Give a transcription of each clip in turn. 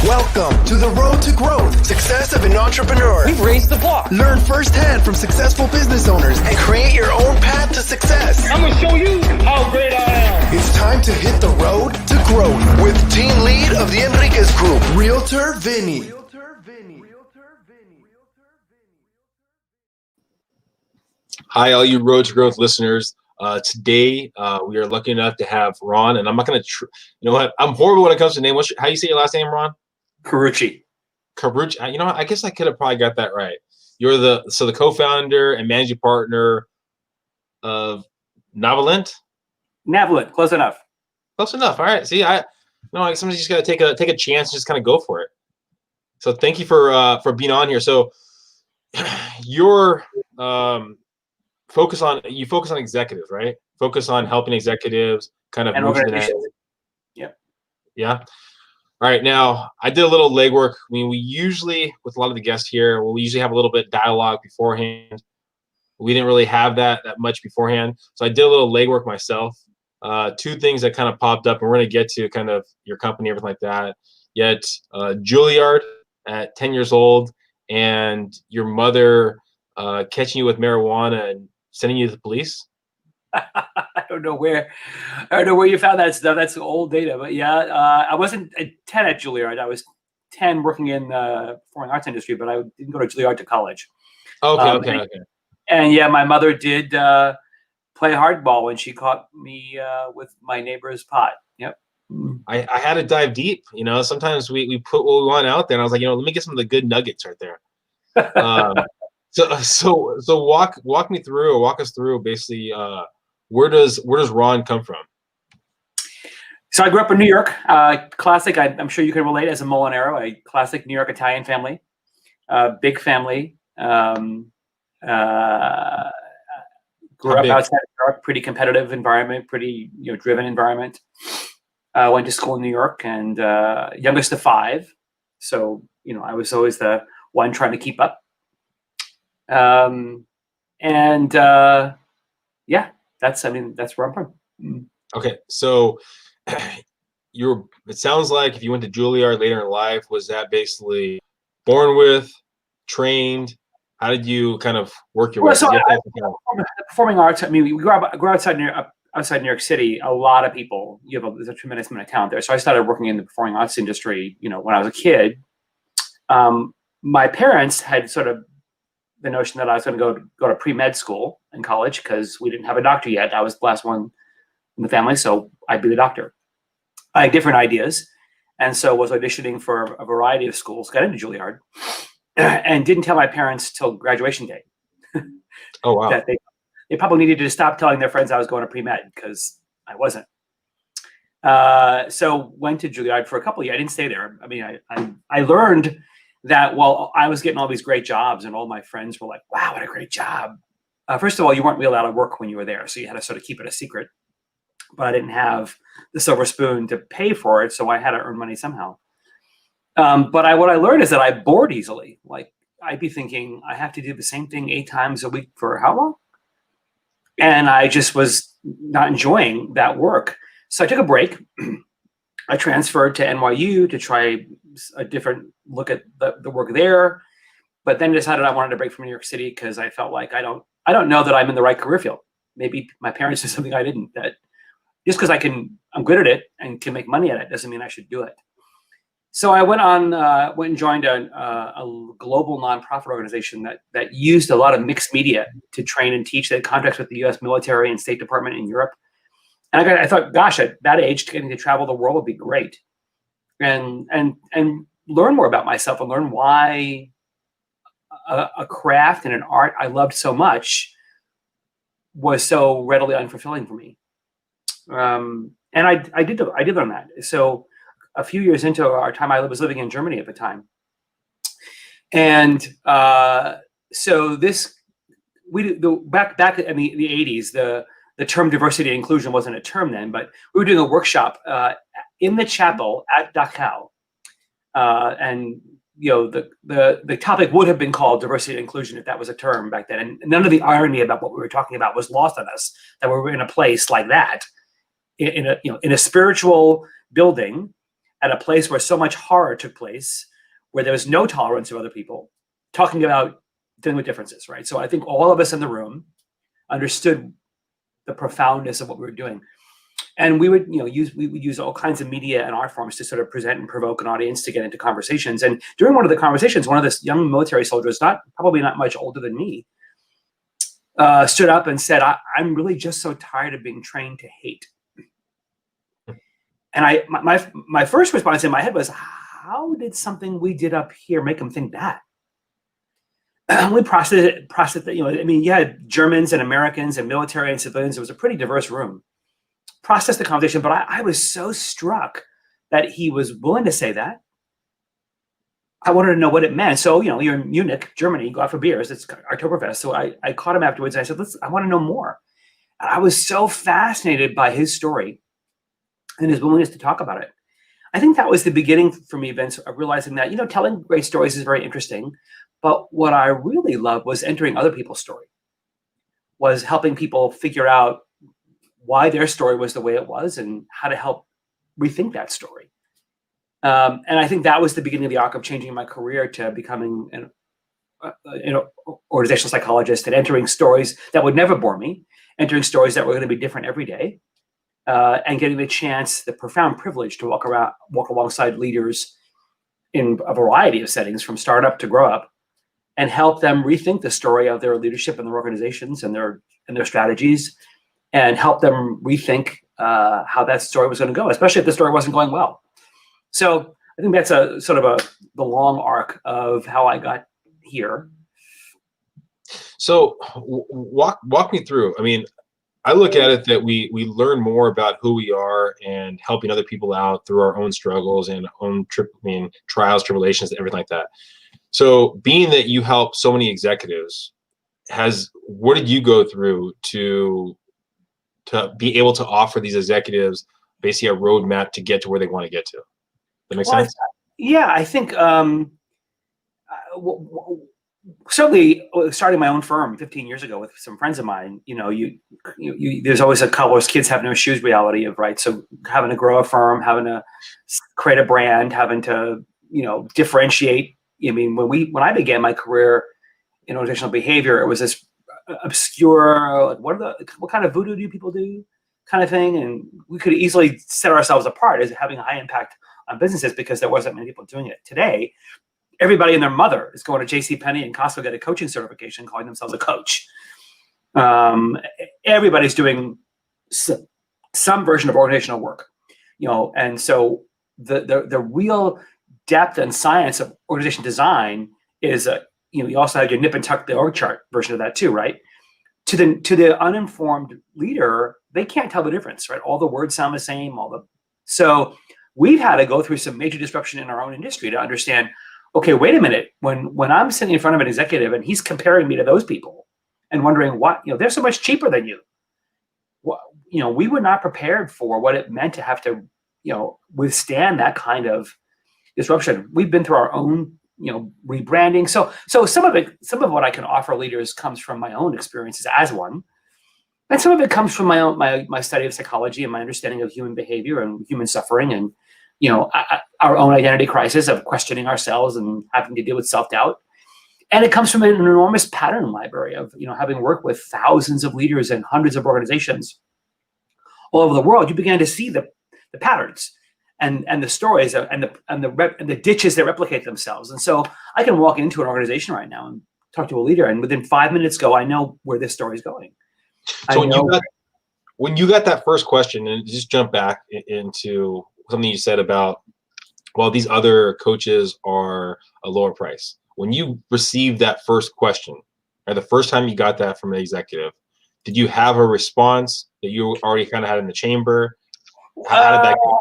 Welcome to the road to growth, success of an entrepreneur. We've raised the bar. Learn firsthand from successful business owners and create your own path to success. I'm going to show you how great I am. It's time to hit the road to growth with team lead of the Enriquez Group, Realtor Vinny. Hi, all you Road to Growth listeners. Today, we are lucky enough to have Ron, and I'm not going to, you know what? I'm horrible when it comes to name. How you say your last name, Ron? Carucci. Carucci. You know what? I guess I could have probably got that right. You're the co-founder and managing partner of Navalent. Navalent, close enough. Close enough. All right. See, sometimes you just got to take a chance, and just kind of go for it. So thank you for being on here. So you're focus on executives, right? Focus on helping executives kind of move to the next. Yep. Yeah. All right. Now, I did a little legwork. I mean, we usually, with a lot of the guests here, we usually have a little bit of dialogue beforehand. We didn't really have that much beforehand. So I did a little legwork myself. Two things that kind of popped up, and we're going to get to kind of your company, everything like that. Yet, Juilliard at 10 years old, and your mother catching you with marijuana and sending you to the police. I don't know where you found that stuff. That's old data, but yeah, I wasn't 10 at Juilliard. I was 10 working in the performing arts industry, but I didn't go to Juilliard to college. Okay. And yeah, my mother did play hardball when she caught me with my neighbor's pot. Yep. I had to dive deep. You know, sometimes we put what we want out there, and I was like, let me get some of the good nuggets right there. So walk us through basically where does Ron come from? So I grew up in New York. Classic. I'm sure you can relate as a Molinaro, a classic New York Italian family, big family. Grew up outside of New York, pretty competitive environment, pretty driven environment. Went to school in New York, and youngest of 5. So I was always the one trying to keep up. Yeah, that's where I'm from. Okay, so it sounds like if you went to Juilliard later in life, was that basically born with, trained? How did you kind of work your way? So performing arts. I mean, we grew outside New York City. A lot of people. There's a tremendous amount of talent there. So I started working in the performing arts industry. When I was a kid. My parents had sort of the notion that I was going to go to pre-med school in college because we didn't have a doctor yet. I was the last one in the family, so I'd be the doctor. I had different ideas, and so was auditioning for a variety of schools, got into Juilliard, and didn't tell my parents till graduation day. Oh, wow. That they probably needed to stop telling their friends I was going to pre-med because I wasn't. So went to Juilliard for a couple of years. I didn't stay there. I mean, I learned that while I was getting all these great jobs and all my friends were like, wow, what a great job. First of all, you weren't really allowed to work when you were there. So you had to sort of keep it a secret. But I didn't have the silver spoon to pay for it. So I had to earn money somehow. But what I learned is that I bored easily. Like I'd be thinking, I have to do the same thing 8 times a week for how long? And I just was not enjoying that work. So I took a break. I transferred to NYU to try a different look at the work there, but then decided I wanted to break from New York City because I felt like I don't know that I'm in the right career field. Maybe my parents did something I didn't. That just because I'm good at it and can make money at it doesn't mean I should do it. So I went and joined a global nonprofit organization that used a lot of mixed media to train and teach. They had contracts with the U.S. military and State Department in Europe. And I thought, gosh, at that age, getting to travel the world would be great, and learn more about myself and learn why a craft and an art I loved so much was so readily unfulfilling for me. And I did learn that. So a few years into our time, I was living in Germany at the time, and so back in the 80s, the term diversity and inclusion wasn't a term then, but we were doing a workshop in the chapel at Dachau. And the topic would have been called diversity and inclusion if that was a term back then. And none of the irony about what we were talking about was lost on us, that we were in a place like that, in a spiritual building at a place where so much horror took place, where there was no tolerance of other people, talking about dealing with differences, right? So I think all of us in the room understood the profoundness of what we were doing. And we would, we would use all kinds of media and art forms to sort of present and provoke an audience to get into conversations. And during one of the conversations, one of the young military soldiers, probably not much older than me, stood up and said, I'm really just so tired of being trained to hate. And my first response in my head was, how did something we did up here make him think that? We processed it, you had Germans and Americans and military and civilians. It was a pretty diverse room. Processed the conversation, but I was so struck that he was willing to say that. I wanted to know what it meant. So, you're in Munich, Germany, go out for beers. It's Oktoberfest. So I caught him afterwards and I said, I want to know more. And I was so fascinated by his story and his willingness to talk about it. I think that was the beginning for me, Vince, of realizing that, telling great stories is very interesting. But what I really loved was entering other people's story, was helping people figure out why their story was the way it was and how to help rethink that story. And I think that was the beginning of the arc of changing my career to becoming an organizational psychologist and entering stories that would never bore me, entering stories that were going to be different every day, and getting the chance, the profound privilege to walk alongside leaders in a variety of settings, from startup to grow up, and help them rethink the story of their leadership and their organizations and their strategies, and help them rethink how that story was going to go, especially if the story wasn't going well. So I think that's a sort of the long arc of how I got here. So walk me through. I mean, I look at it that we learn more about who we are and helping other people out through our own struggles and own trials, tribulations, everything like that. So being that you help so many executives, what did you go through to be able to offer these executives basically a roadmap to get to where they want to get to? That makes sense? Yeah, I think certainly starting my own firm 15 years ago with some friends of mine, there's always a colors kids have no shoes reality of, right? So having to grow a firm, having to create a brand, having to, differentiate. I mean, when I began my career in organizational behavior, it was this obscure, what kind of voodoo do people do kind of thing. And we could easily set ourselves apart as having a high impact on businesses because there wasn't many people doing it. Today, everybody and their mother is going to JCPenney and Costco, get a coaching certification, calling themselves a coach. Everybody's doing some version of organizational work, and so the real depth and science of organization design is you also have your nip and tuck the org chart version of that too, right? To the uninformed leader, they can't tell the difference, right? All the words sound the same. So we've had to go through some major disruption in our own industry to understand, okay, wait a minute. When I'm sitting in front of an executive and he's comparing me to those people and wondering what, they're so much cheaper than you. We were not prepared for what it meant to have to, withstand that kind of disruption. We've been through our own, rebranding. So some of what I can offer leaders comes from my own experiences as one. And some of it comes from my study of psychology and my understanding of human behavior and human suffering and, our own identity crisis of questioning ourselves and having to deal with self-doubt. And it comes from an enormous pattern library of, having worked with thousands of leaders and hundreds of organizations all over the world. You began to see the patterns and the stories and the ditches that replicate themselves. And so I can walk into an organization right now and talk to a leader, and within 5 minutes I know where this story is going. So when you got that first question, and just jump back into something you said about, well, these other coaches are a lower price. When you received that first question, or the first time you got that from an executive, did you have a response that you already kind of had in the chamber? How did that go?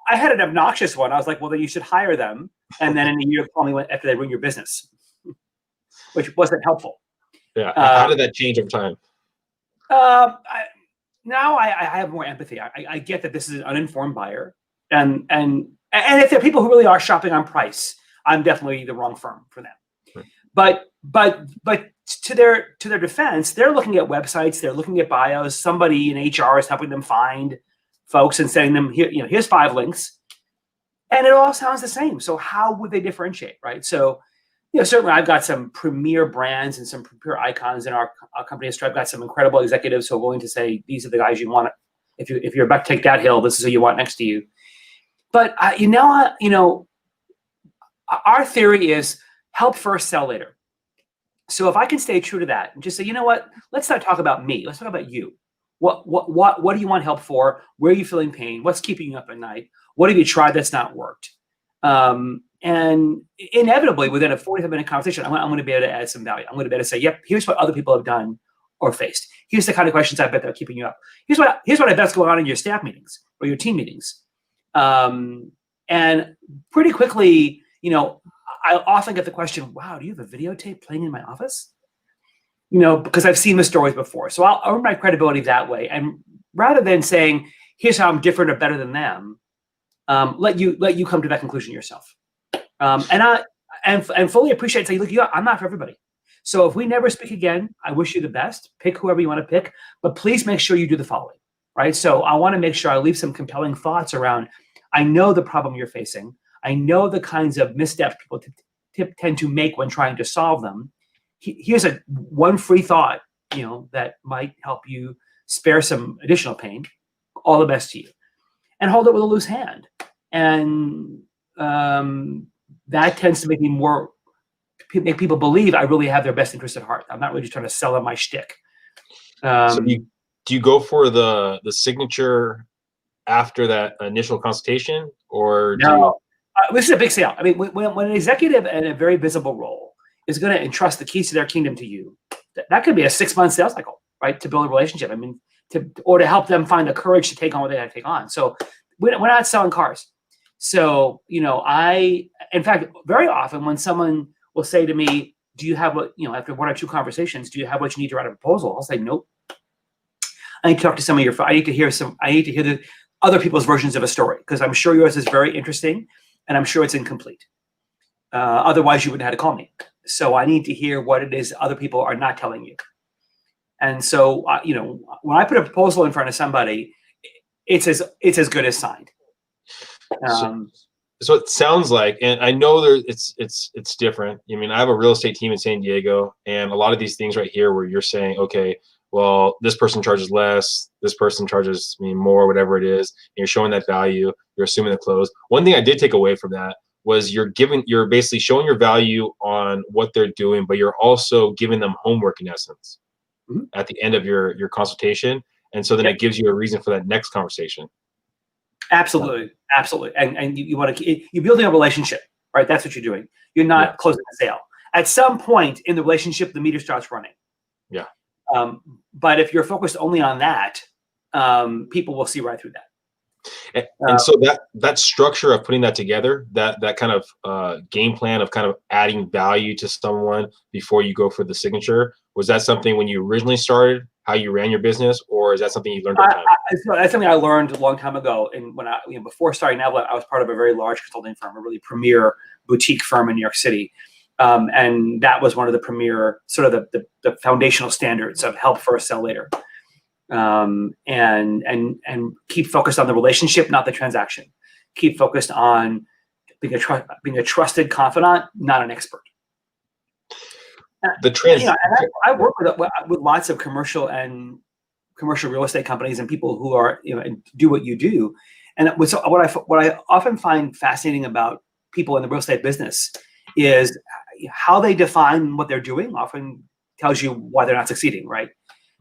I had an obnoxious one. I was like, well, then you should hire them. And then in a year, call me after they ruin your business, which wasn't helpful. Yeah. How did that change over time? Now I have more empathy. I get that this is an uninformed buyer. And if there are people who really are shopping on price, I'm definitely the wrong firm for them. Right. But to their defense, they're looking at websites, they're looking at bios. Somebody in HR is helping them find folks and sending them here. Here's 5 links. And it all sounds the same. So how would they differentiate, right? So, certainly I've got some premier brands and some premier icons in our company. I've got some incredible executives who are willing to say, these are the guys you want. If you're about to take that hill, this is who you want next to you. But our theory is help first, sell later. So if I can stay true to that and just say, you know what, let's not talk about me. Let's talk about you. What do you want help for? Where are you feeling pain? What's keeping you up at night? What have you tried that's not worked? And inevitably, within a 45-minute conversation, I'm going to be able to add some value. I'm going to be able to say, yep, here's what other people have done or faced. Here's the kind of questions I bet that are keeping you up. Here's what I bet's going on in your staff meetings or your team meetings. And pretty quickly, I often get the question, wow, do you have a videotape playing in my office? Because I've seen the stories before. So I'll earn my credibility that way. And rather than saying, here's how I'm different or better than them, let you come to that conclusion yourself. And I fully appreciate saying, look, I'm not for everybody. So if we never speak again, I wish you the best. Pick whoever you want to pick, but please make sure you do the following, right? So I want to make sure I leave some compelling thoughts around, I know the problem you're facing. I know the kinds of missteps people tend to make when trying to solve them. Here's one free thought, that might help you spare some additional pain. All the best to you. And hold it with a loose hand. And that tends to make people believe I really have their best interest at heart. I'm not really just trying to sell them my shtick. So do you go for the signature after that initial consultation, or no? This is a big sale. I mean, when an executive in a very visible role is going to entrust the keys to their kingdom to you, that could be a 6-month sales cycle, right? To build a relationship. I mean, to help them find the courage to take on what they have to take on. So we're not selling cars. So, in fact, very often when someone will say to me, do you have after 1 or 2 conversations, do you have what you need to write a proposal? I'll say, nope. I need to talk to some of I need to hear the other people's versions of a story, because I'm sure yours is very interesting and I'm sure it's incomplete. Otherwise you wouldn't have to call me. So I need to hear what it is other people are not telling you. And so, when I put a proposal in front of somebody, it's as good as signed. So it sounds like, and I know it's different. I mean, I have a real estate team in San Diego, and a lot of these things right here where you're saying, okay, well, this person charges less, this person charges me more, whatever it is, and you're showing that value, you're assuming the close. One thing I did take away from that was you're basically showing your value on what they're doing, but you're also giving them homework in essence at the end of your consultation. And so then it gives you a reason for that next conversation. Absolutely. And you want to, you're building a relationship, right? That's what you're doing. You're not closing a sale. At some point in the relationship, the meter starts running. Yeah. But if you're focused only on that, people will see right through that. And so that structure of putting that together, that kind of game plan of kind of adding value to someone before you go for the signature, was that something when you originally started, how you ran your business, or is that something you learned over time? That's something I learned a long time ago. And when before starting Navalent, I was part of a very large consulting firm, a really premier boutique firm in New York City. And that was one of the premier sort of the foundational standards of help first, sell later. And keep focused on the relationship, not the transaction. Keep focused on being a trusted confidant, not an expert. I work with lots of commercial real estate companies and people who are and do what you do. And what I often find fascinating about people in the real estate business is how they define what they're doing. Often tells you why they're not succeeding, right?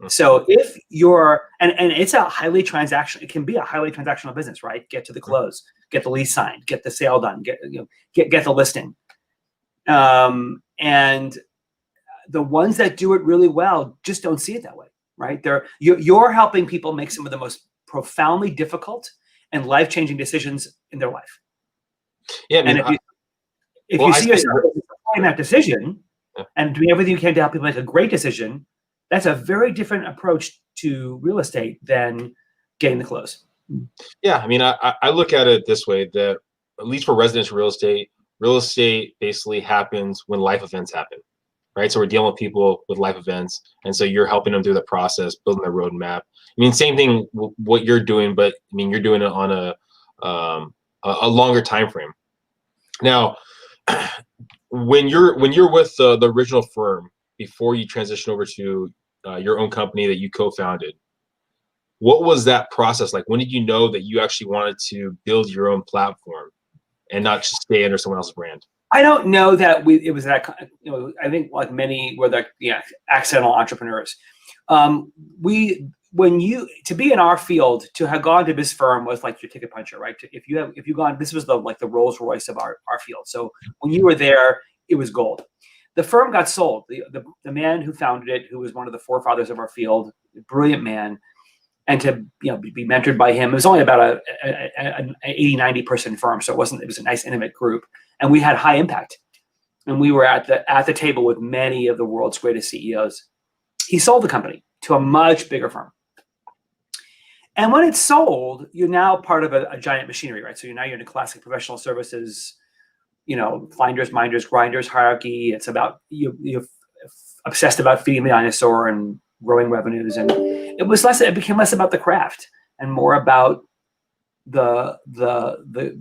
So if you're, and it's a highly transactional, it can be a highly transactional business, right? Get to the close, get the lease signed, get the sale done, get the listing. And the ones that do it really well just don't see it that way, right? You're helping people make some of the most profoundly difficult and life-changing decisions in their life. Yeah, I mean, and if you see yourself in that decision and doing everything you can to help people make a great decision, that's a very different approach to real estate than getting the close. Yeah, I mean, I look at it this way, that at least for residential real estate basically happens when life events happen, right? So we're dealing with people with life events, and so you're helping them through the process, building their roadmap. I mean, same thing what you're doing, but I mean, you're doing it on a a longer time frame. Now, when you're with the original firm before you transition over to your own company that you co-founded, what was that process like? When did you know that you actually wanted to build your own platform and not just stay under someone else's brand? I don't know that it was that, I think like many were the accidental entrepreneurs. To be in our field, to have gone to this firm was like your ticket puncher, right? If you gone, this was the Rolls Royce of our field. So when you were there, it was gold. The firm got sold. The man who founded it, who was one of the forefathers of our field, a brilliant man, and to be mentored by him. It was only about an 80, 90 person firm, so it was a nice intimate group, and we had high impact. And we were at the table with many of the world's greatest CEOs. He sold the company to a much bigger firm. And when it's sold, you're now part of a giant machinery, right? So you're in a classic professional services, finders, minders, grinders hierarchy. It's about you're obsessed about feeding the dinosaur and growing revenues, and it became less about the craft and more about the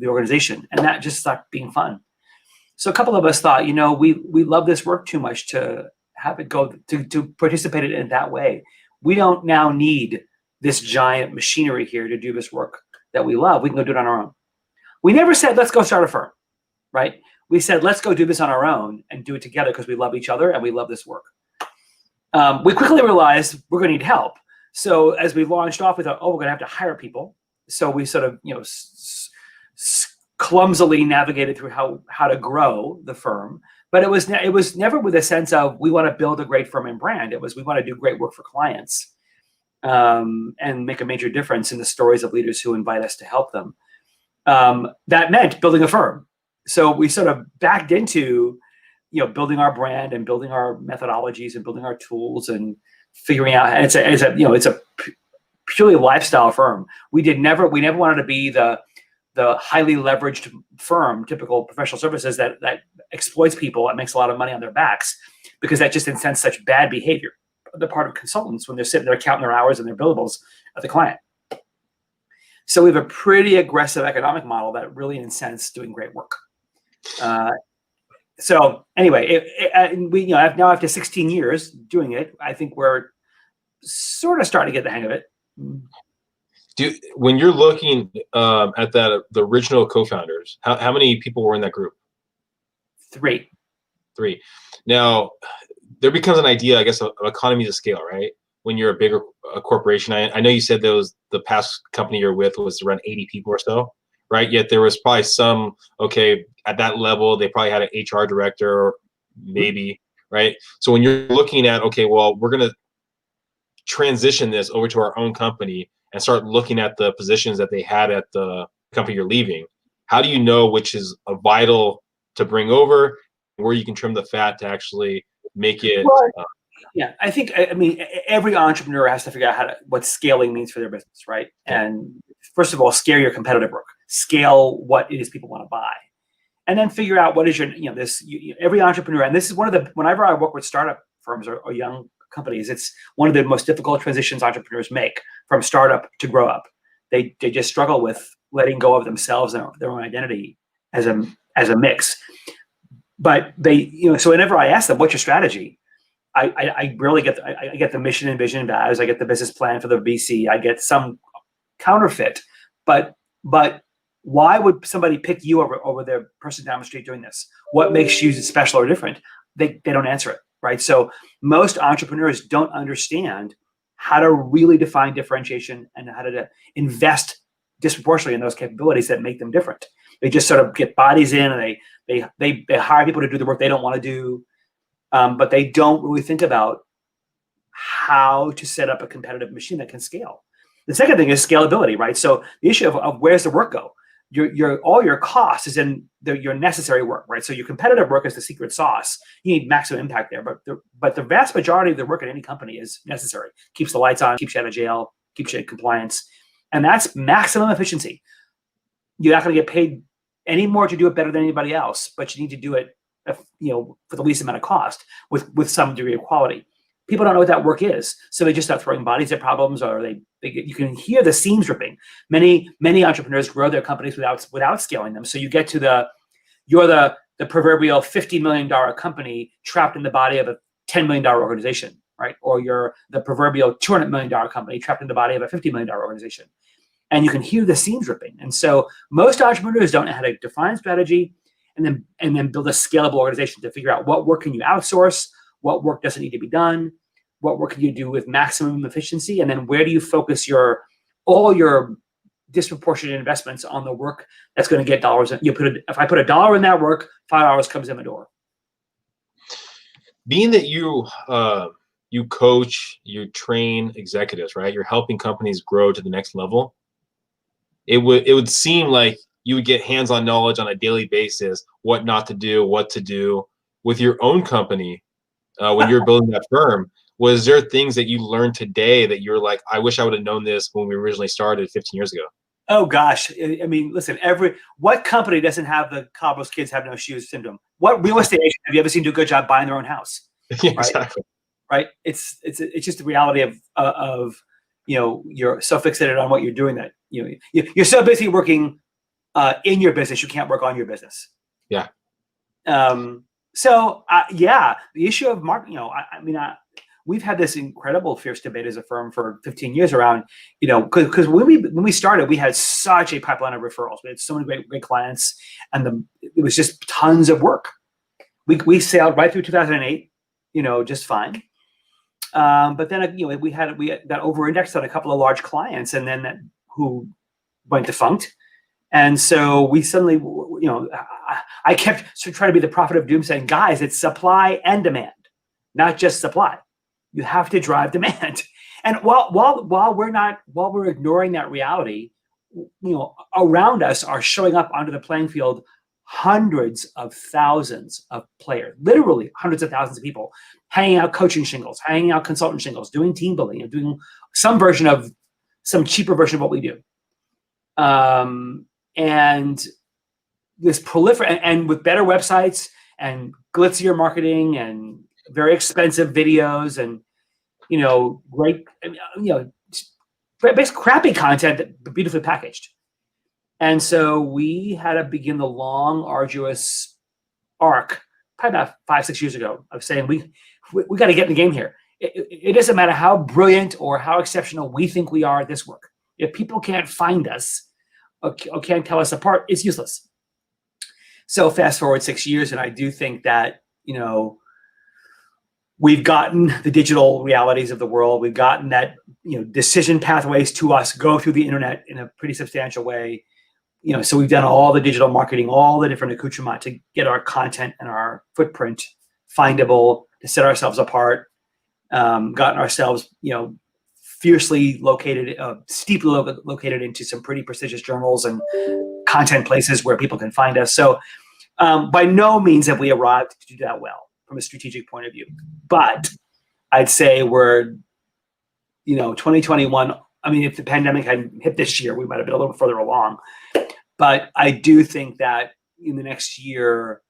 organization, and that just stopped being fun. So a couple of us thought, we love this work too much to have it go to participate in it that way. We don't now need this giant machinery here to do this work that we love. We can go do it on our own. We never said, let's go start a firm, right? We said, let's go do this on our own and do it together because we love each other and we love this work. We quickly realized we're going to need help. So as we launched off, we thought, we're going to have to hire people. So we sort of, clumsily navigated through how to grow the firm. But it was never with a sense of we want to build a great firm and brand. It was we want to do great work for clients and make a major difference in the stories of leaders who invite us to help them. That meant building a firm. So we sort of backed into building our brand and building our methodologies and building our tools and figuring out. And it's a purely lifestyle firm. We never wanted to be the highly leveraged firm, typical professional services that exploits people and makes a lot of money on their backs, because that just incents such bad behavior on the part of consultants when they're sitting there counting their hours and their billables at the client. So we have a pretty aggressive economic model that really incents doing great work. So anyway, we now after 16 years doing it, I think we're sort of starting to get the hang of it. When you're looking at the original co-founders, how many people were in that group? Three. Now, there becomes an idea, I guess, of economies of scale, right? When you're a bigger corporation. I know you said the past company you're with was around 80 people or so, right? Yet there was probably some, at that level, they probably had an HR director, maybe, right? So when you're looking at, we're going to transition this over to our own company and start looking at the positions that they had at the company you're leaving, how do you know which is vital to bring over, where you can trim the fat to actually make it? I think, every entrepreneur has to figure out what scaling means for their business, right? And first of all, scale your competitive work, scale what it is people want to buy, and then figure out what is every entrepreneur. And this is whenever I work with startup firms or young companies, it's one of the most difficult transitions entrepreneurs make from startup to grow up. They just struggle with letting go of themselves and their own identity as a mix. But so whenever I ask them, what's your strategy? I really get I get the mission and vision and values. I get the business plan for the VC. I get some counterfeit, but why would somebody pick you over their person down the street doing this? What makes you special or different? They don't answer it, right? So most entrepreneurs don't understand how to really define differentiation and how to invest disproportionately in those capabilities that make them different. They just sort of get bodies in and they hire people to do the work they don't want to do. But they don't really think about how to set up a competitive machine that can scale. The second thing is scalability, right? So the issue of where's the work go? All your cost is in your necessary work, right? So your competitive work is the secret sauce. You need maximum impact there, but the vast majority of the work at any company is necessary. Keeps the lights on, keeps you out of jail, keeps you in compliance, and that's maximum efficiency. You're not going to get paid any more to do it better than anybody else, but you need to do it for the least amount of cost with some degree of quality. people don't know what that work is. So they just start throwing bodies at problems, or you can hear the seams ripping. Many entrepreneurs grow their companies without scaling them. So you get to you're the proverbial $50 million company trapped in the body of a $10 million organization, right? Or you're the proverbial $200 million company trapped in the body of a $50 million organization. And you can hear the seams ripping. And so most entrepreneurs don't know how to define strategy and then build a scalable organization to figure out what work can you outsource, what work doesn't need to be done, what work can you do with maximum efficiency, and then where do you focus all your disproportionate investments on the work that's going to get dollars. If I put $1 in that work, $5 comes in the door. Being that you coach, you train executives, right? You're helping companies grow to the next level. It would seem like you would get hands-on knowledge on a daily basis, what not to do, what to do with your own company when you're building that firm. Was there things that you learned today that you're like, I wish I would have known this when we originally started 15 years ago? Oh gosh, I mean, listen. What company doesn't have the cobbler's kids have no shoes syndrome? What real estate agent have you ever seen do a good job buying their own house? Yeah, right? Exactly. Right. It's just the reality of you're so fixated on what you're doing that you're so busy working in your business you can't work on your business. Yeah. So the issue of marketing. We've had this incredible fierce debate as a firm for 15 years around, because when we started, we had such a pipeline of referrals. We had so many great clients, and it was just tons of work. We sailed right through 2008, just fine. But then we got over-indexed on a couple of large clients, and then who went defunct. And so we suddenly, I kept trying to be the prophet of doom, saying, guys, it's supply and demand, not just supply. You have to drive demand. And while we're ignoring that reality, around us are showing up onto the playing field hundreds of thousands of players, literally hundreds of thousands of people hanging out coaching shingles, hanging out consultant shingles, doing team building, and doing some cheaper version of what we do. And this and with better websites and glitzier marketing and very expensive videos and great, basically crappy content that beautifully packaged. And so we had to begin the long, arduous arc, probably about 5-6 years ago, of saying we got to get in the game here. It doesn't matter how brilliant or how exceptional we think we are at this work. If people can't find us or can't tell us apart, it's useless. So fast forward 6 years, and I do think that we've gotten the digital realities of the world. We've gotten that decision pathways to us go through the internet in a pretty substantial way. So we've done all the digital marketing, all the different accoutrement to get our content and our footprint findable, to set ourselves apart. Gotten ourselves, fiercely located, steeply located into some pretty prestigious journals and content places where people can find us. So by no means have we arrived to do that well from a strategic point of view. But I'd say we're, 2021, if the pandemic hadn't hit this year, we might have been a little further along. But I do think that in the next year,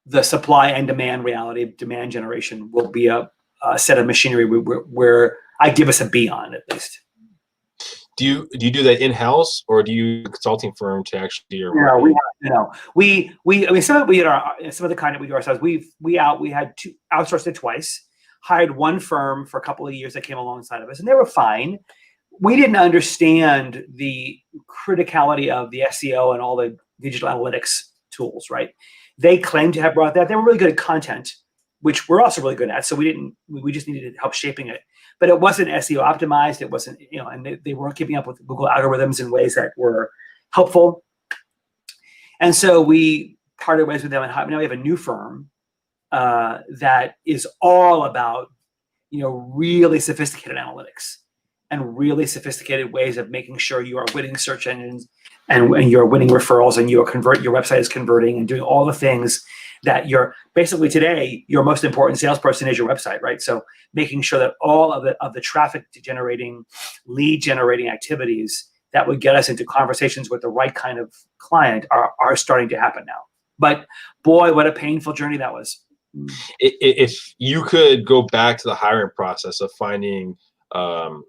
the supply and demand reality of demand generation will be a set of machinery where I give us a B on, at least. Do you do that in-house, or do you use a consulting firm to actually do your work? Some of the kind that we do ourselves. We had outsourced it twice, hired one firm for a couple of years that came alongside of us, and they were fine. We didn't understand the criticality of the SEO and all the digital analytics tools, right? They claimed to have brought that. They were really good at content, which we're also really good at. So we just needed help shaping it. But it wasn't SEO optimized. It wasn't, and they weren't keeping up with Google algorithms in ways that were helpful. And so we parted ways with them. And now we have a new firm that is all about, really sophisticated analytics and really sophisticated ways of making sure you are winning search engines and you're winning referrals and your website is converting and doing all the things that basically today, your most important salesperson is your website, right? So making sure that all of the traffic generating, lead generating activities that would get us into conversations with the right kind of client are starting to happen now. But boy, what a painful journey that was. If you could go back to the hiring process of finding, I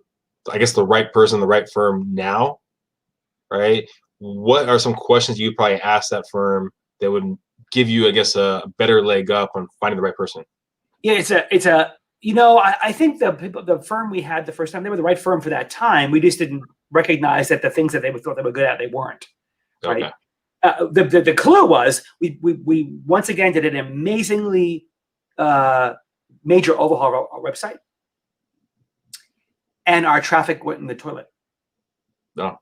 guess, the right person, the right firm now, right? What are some questions you'd probably ask that firm that would give you, I guess, a better leg up on finding the right person? Yeah, I think the firm we had the first time, they were the right firm for that time. We just didn't recognize that the things that they thought they were good at, they weren't. Right. Okay. The clue was we once again did an amazingly major overhaul of our website, and our traffic went in the toilet. No.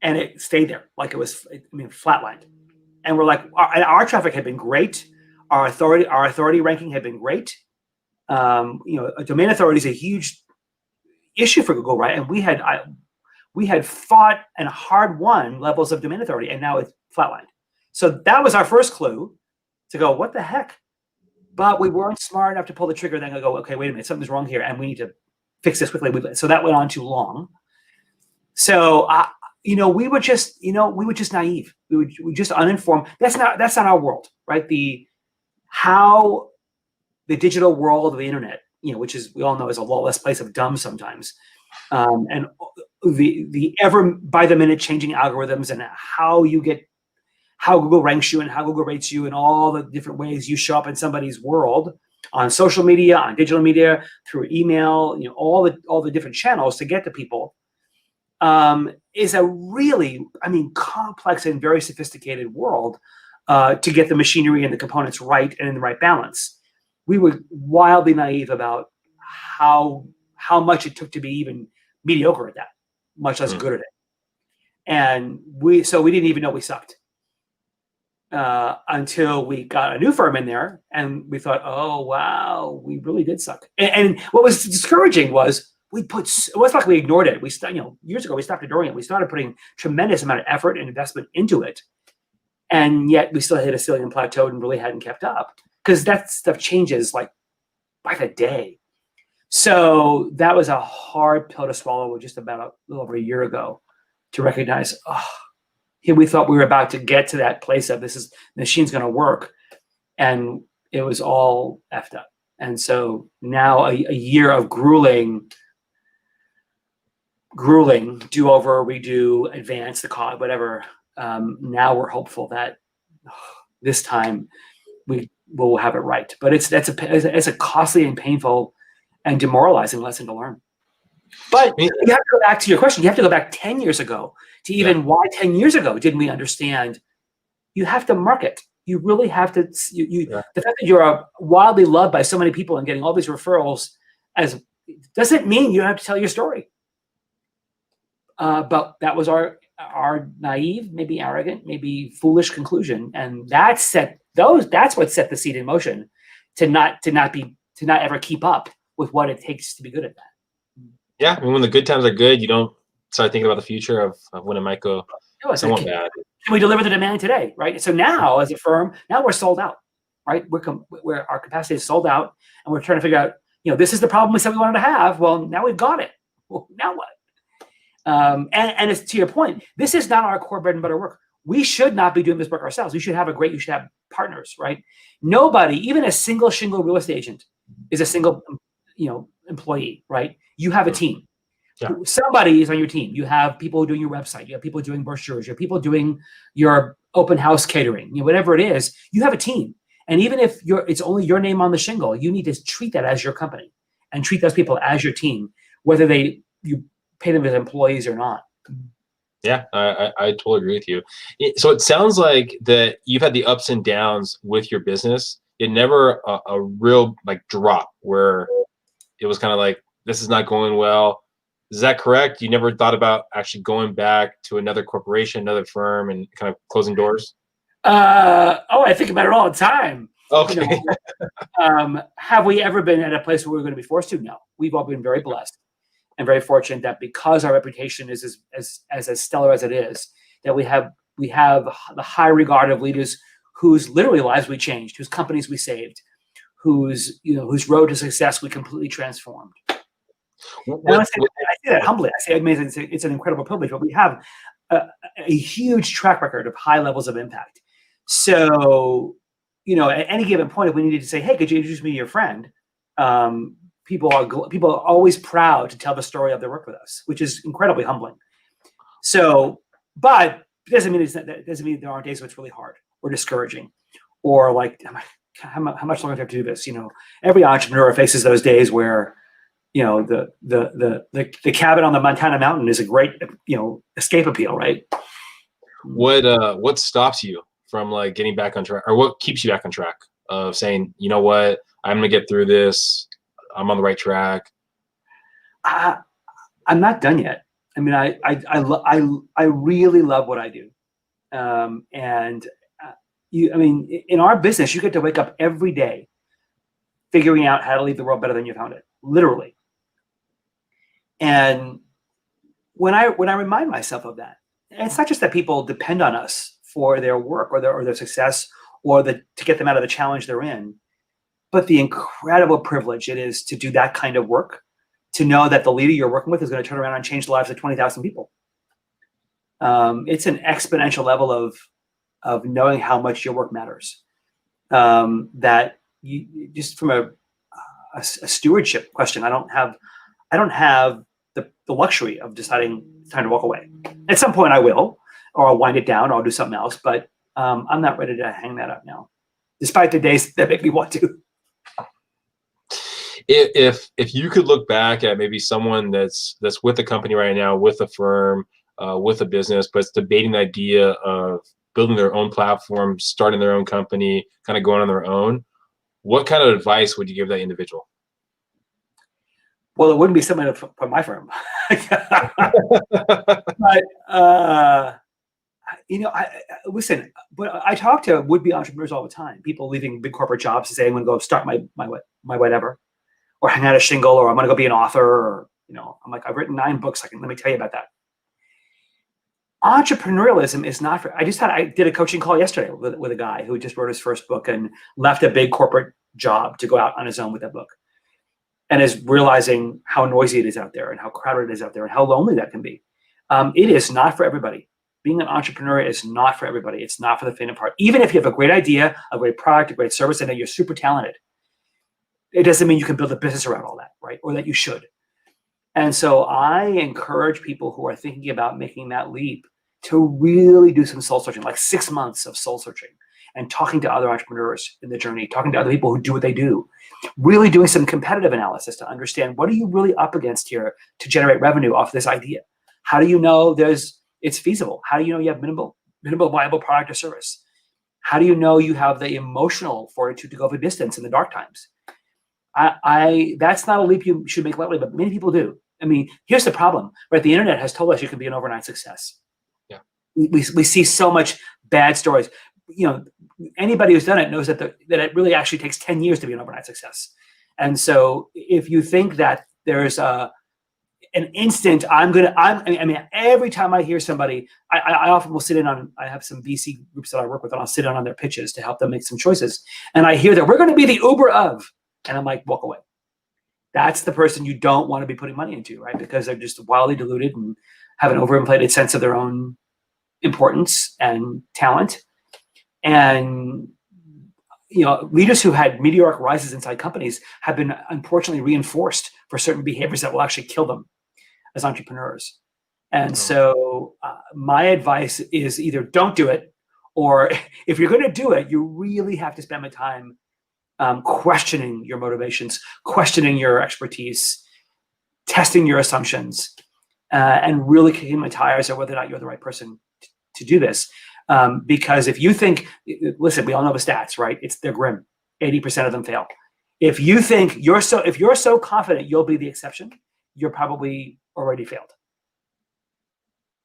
And it stayed there, like it was, flatlined. And we're like, our traffic had been great. Our authority ranking had been great. A domain authority is a huge issue for Google, right? And we had fought and hard won levels of domain authority, and now it's flatlined. So that was our first clue to go, what the heck? But we weren't smart enough to pull the trigger. Then go, okay, wait a minute, something's wrong here, and we need to fix this quickly. So that went on too long. So we were just naive. We were just uninformed. That's not our world, right? How the digital world of the internet, which is, we all know, is a lawless place of dumb sometimes, and the ever by the minute changing algorithms, and how Google ranks you and how Google rates you, and all the different ways you show up in somebody's world on social media, on digital media, through email, all the different channels to get to people, is a really, complex and very sophisticated world to get the machinery and the components right and in the right balance. We were wildly naive about how much it took to be even mediocre at that, much less good at it. And we didn't even know we sucked until we got a new firm in there, and we thought, oh wow, we really did suck. And what was discouraging was it wasn't like we ignored it. Years ago we stopped ignoring it. We started putting tremendous amount of effort and investment into it, and yet we still hit a ceiling and plateaued and really hadn't kept up, because that stuff changes like by the day. So that was a hard pill to swallow just about a little over a year ago, to recognize, here we thought we were about to get to that place of the machine's going to work, and it was all effed up. And so now a year of grueling do over, redo, advance the code, whatever. Now we're hopeful that this time we will have it right. But it's a costly and painful and demoralizing lesson to learn. But you have to go back to your question. You have to go back 10 years ago to even why 10 years ago didn't we understand? You have to market. You really have to. The fact that you're wildly loved by so many people and getting all these referrals doesn't mean you have to tell your story. But that was our naive, maybe arrogant, maybe foolish conclusion, and that's what set the seed in motion to not ever keep up with what it takes to be good at that. Yeah, when the good times are good, you don't start thinking about the future of when it might go somewhat bad. Can we deliver the demand today, right? So now, as a firm, now we're sold out, right? Where our capacity is sold out, and we're trying to figure out, this is the problem we said we wanted to have. Well, now we've got it. Well, now what? And it's, to your point, this is not our core bread and butter work. We should not be doing this work ourselves. You should have partners, right? Nobody, even a single shingle real estate agent, is a single, employee, right? You have a team. Yeah. Somebody is on your team. You have people doing your website. You have people doing brochures. You have people doing your open house catering. Whatever it is, you have a team. And even if it's only your name on the shingle, you need to treat that as your company and treat those people as your team, whether you pay them as employees or not. Yeah, I totally agree with you. So it sounds like that you've had the ups and downs with your business. It never a real drop where it was kind of like, this is not going well. Is that correct? You never thought about actually going back to another corporation, another firm, and kind of closing doors? I think about it all the time. Okay. Have we ever been at a place where we're going to be forced to? No. We've all been very blessed and very fortunate that because our reputation is as stellar as it is, that we have the high regard of leaders whose literally lives we changed, whose companies we saved, whose road to success we completely transformed. I say that humbly. I say it's an incredible privilege, but we have a huge track record of high levels of impact. So at any given point, if we needed to say, hey, could you introduce me to your friend? People are always proud to tell the story of their work with us, which is incredibly humbling. So, but it doesn't mean there aren't days when it's really hard or discouraging, or like, how much longer do I have to do this? Every entrepreneur faces those days where, the cabin on the Montana mountain is a great, escape appeal, right? What stops you from like getting back on track, or what keeps you back on track of saying, you know what, I'm gonna get through this, I'm on the right track? I'm not done yet. I mean, I really love what I do, and in our business, you get to wake up every day figuring out how to leave the world better than you found it, literally. And when I remind myself of that, and it's not just that people depend on us for their work or their success or to get them out of the challenge they're in, but the incredible privilege it is to do that kind of work, to know that the leader you're working with is going to turn around and change the lives of 20,000 people. It's an exponential level of knowing how much your work matters. That you just from a stewardship question, I don't have the luxury of deciding it's time to walk away. At some point I will, or I'll wind it down, or I'll do something else, but I'm not ready to hang that up now, despite the days that make me want to. If you could look back at maybe someone that's with a company right now, with a firm, with a business, but it's debating the idea of building their own platform, starting their own company, kind of going on their own, what kind of advice would you give that individual? Well, it wouldn't be someone from my firm. But listen. But I talk to would-be entrepreneurs all the time. People leaving big corporate jobs to say, "I'm going to go start my whatever," or hang out a shingle, or I'm going to go be an author, or I'm like, I've written 9 books. Let me tell you about that. Entrepreneurialism is not for. I did a coaching call yesterday with a guy who just wrote his first book and left a big corporate job to go out on his own with that book, and is realizing how noisy it is out there and how crowded it is out there and how lonely that can be. It is not for everybody. Being an entrepreneur is not for everybody. It's not for the faint of heart. Even if you have a great idea, a great product, a great service, and that you're super talented, it doesn't mean you can build a business around all that, right? Or that you should. And so I encourage people who are thinking about making that leap to really do some soul searching, like 6 months of soul searching and talking to other entrepreneurs in the journey, talking to other people who do what they do, really doing some competitive analysis to understand what are you really up against here to generate revenue off this idea? How do you know it's feasible? How do you know you have minimal viable product or service? How do you know you have the emotional fortitude to go the distance in the dark times? That's not a leap you should make lightly, but many people do. I mean, here's the problem, right? The internet has told us you can be an overnight success. Yeah. We see so much bad stories. Anybody who's done it knows that it really actually takes 10 years to be an overnight success. And so if you think that there's an instant, every time I hear somebody, I often will sit in on, I have some VC groups that I work with, and I'll sit in on their pitches to help them make some choices. And I hear that we're going to be the Uber of, and I'm like, walk away. That's the person you don't want to be putting money into, right? Because they're just wildly diluted and have an overinflated sense of their own importance and talent. And leaders who had meteoric rises inside companies have been unfortunately reinforced for certain behaviors that will actually kill them as entrepreneurs. And so my advice is either don't do it, or if you're going to do it, you really have to spend the time questioning your motivations, questioning your expertise, testing your assumptions, and really kicking the tires on whether or not you're the right person to do this. Because if you think, listen, we all know the stats, right? They're grim. 80% of them fail. If you think if you're so confident you'll be the exception, you're probably already failed.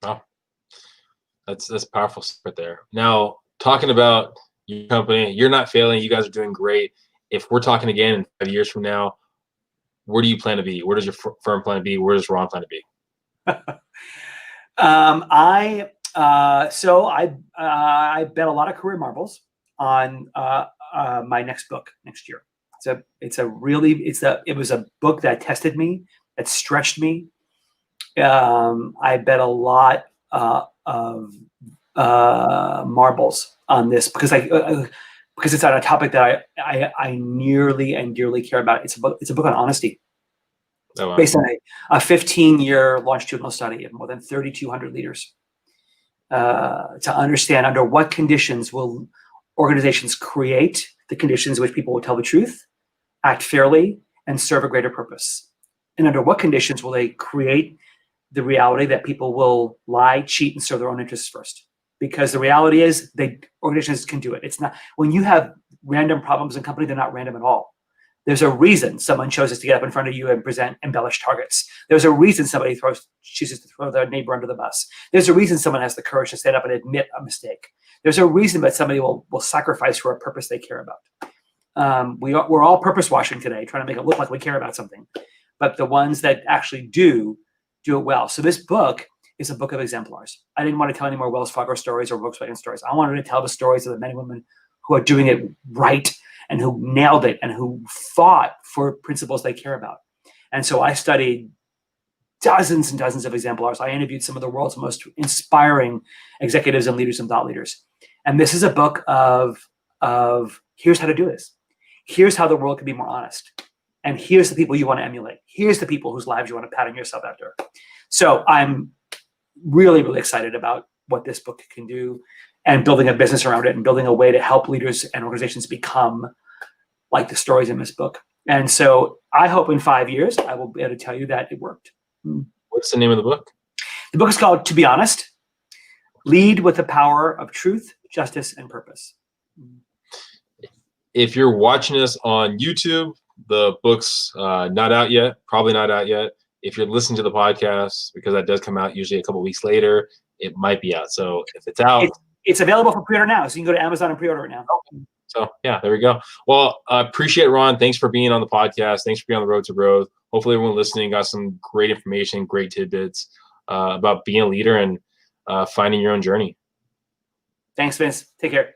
Wow, that's powerful right there. Now, talking about your company, you're not failing. You guys are doing great. If we're talking again in 5 years from now, where do you plan to be? Where does your firm plan to be? Where does Ron plan to be? I bet a lot of career marbles on my next book next year. It was a book that tested me, that stretched me. I bet a lot of marbles on this because because it's on a topic that I nearly and dearly care about. It's a book on honesty. Oh, wow. Based on a 15-year longitudinal study of more than 3,200 leaders to understand under what conditions will organizations create the conditions in which people will tell the truth, act fairly, and serve a greater purpose. And under what conditions will they create the reality that people will lie, cheat, and serve their own interests first? Because the reality is organizations can do it. It's not, when you have random problems in company, they're not random at all. There's a reason someone chooses to get up in front of you and present embellished targets. There's a reason somebody chooses to throw their neighbor under the bus. There's a reason someone has the courage to stand up and admit a mistake. There's a reason that somebody will sacrifice for a purpose they care about. We're all purpose washing today, trying to make it look like we care about something. But the ones that actually do it well. So this book is a book of exemplars. I didn't want to tell any more Wells Fargo stories or Volkswagen stories. I wanted to tell the stories of the men and women who are doing it right and who nailed it and who fought for principles they care about. And so I studied dozens and dozens of exemplars. I interviewed some of the world's most inspiring executives and leaders and thought leaders. And this is a book of here's how to do this. Here's how the world can be more honest. And here's the people you want to emulate. Here's the people whose lives you want to pattern yourself after. So I'm really, really excited about what this book can do and building a business around it and building a way to help leaders and organizations become like the stories in this book. And so I hope in 5 years, I will be able to tell you that it worked. What's the name of the book? The book is called To Be Honest, Lead with the Power of Truth, Justice, and Purpose. If you're watching us on YouTube, the book's not out yet, probably not out yet. If you're listening to the podcast, because that does come out usually a couple weeks later, it might be out. So if it's out, it's available for pre-order now. So you can go to Amazon and pre-order it now. So yeah, there we go. Well, I appreciate it, Ron. Thanks for being on the podcast. Thanks for being on the road to growth. Hopefully everyone listening got some great information, great tidbits about being a leader and finding your own journey. Thanks, Vince. Take care.